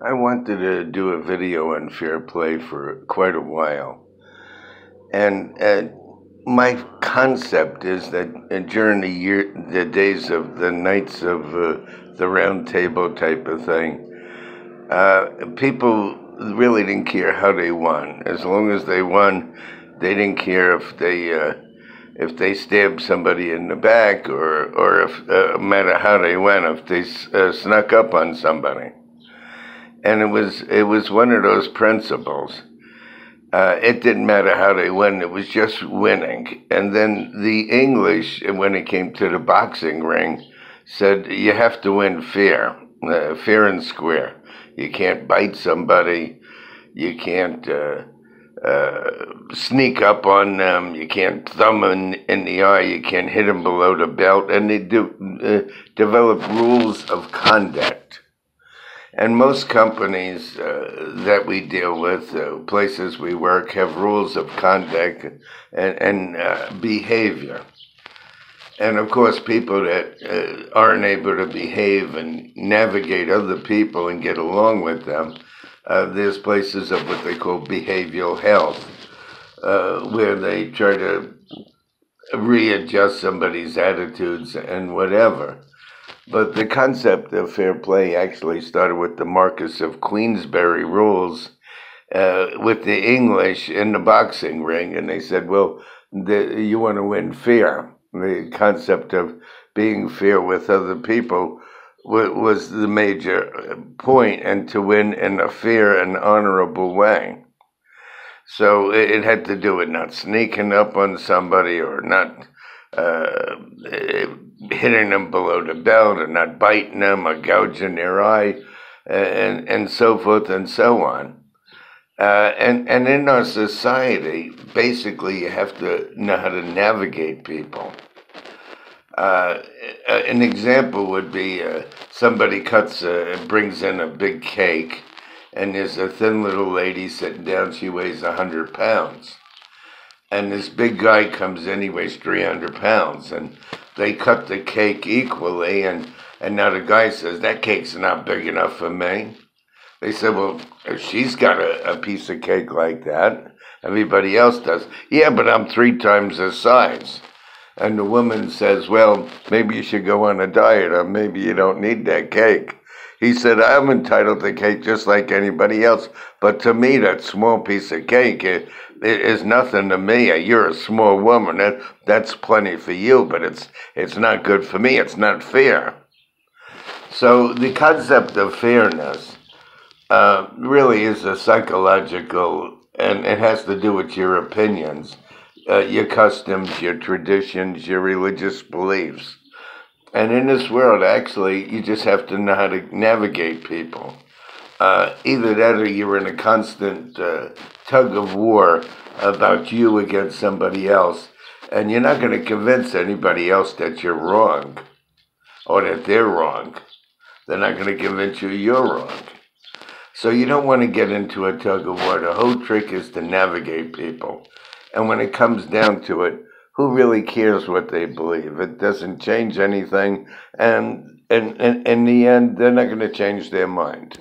I wanted to do a video on fair play for quite a while. And my concept is that during the days of the nights of the round table type of thing, people really didn't care how they won. As long as they won, they didn't care if they stabbed somebody in the back or if no matter how they went, if they snuck up on somebody. And it was one of those principles. It didn't matter how they won; it was just winning. And then the English, when it came to the boxing ring, said you have to win fair, fair and square. You can't bite somebody. You can't sneak up on them. You can't thumb in the eye. You can't hit them below the belt. And they develop rules of conduct. And most companies that we deal with, places we work, have rules of conduct and behavior. And of course, people that aren't able to behave and navigate other people and get along with them, there's places of what they call behavioral health, where they try to readjust somebody's attitudes and whatever. But the concept of fair play actually started with the Marquess of Queensberry rules with the English in the boxing ring. And they said, well, you want to win fair. The concept of being fair with other people was the major point, and to win in a fair and honorable way. So it had to do with not sneaking up on somebody or not hitting them below the belt or not biting them or gouging their eye and so forth and so on. And in our society, basically, you have to know how to navigate people. An example would be somebody brings in a big cake, and there's a thin little lady sitting down. She weighs 100 pounds. And this big guy comes in, he weighs 300 pounds. And they cut the cake equally. And now the guy says, that cake's not big enough for me. They said, well, if she's got a piece of cake like that, everybody else does. Yeah, but I'm 3 times her size. And the woman says, well, maybe you should go on a diet, or maybe you don't need that cake. He said, I'm entitled to cake just like anybody else, but to me, that small piece of cake it is nothing to me. You're a small woman. That's plenty for you, but it's not good for me. It's not fair. So the concept of fairness really is a psychological, and it has to do with your opinions, your customs, your traditions, your religious beliefs. And in this world, actually, you just have to know how to navigate people. Either that or you're in a constant tug of war about you against somebody else. And you're not going to convince anybody else that you're wrong or that they're wrong. They're not going to convince you you're wrong. So you don't want to get into a tug of war. The whole trick is to navigate people. And when it comes down to it, who really cares what they believe? It doesn't change anything, and in the end, they're not going to change their mind.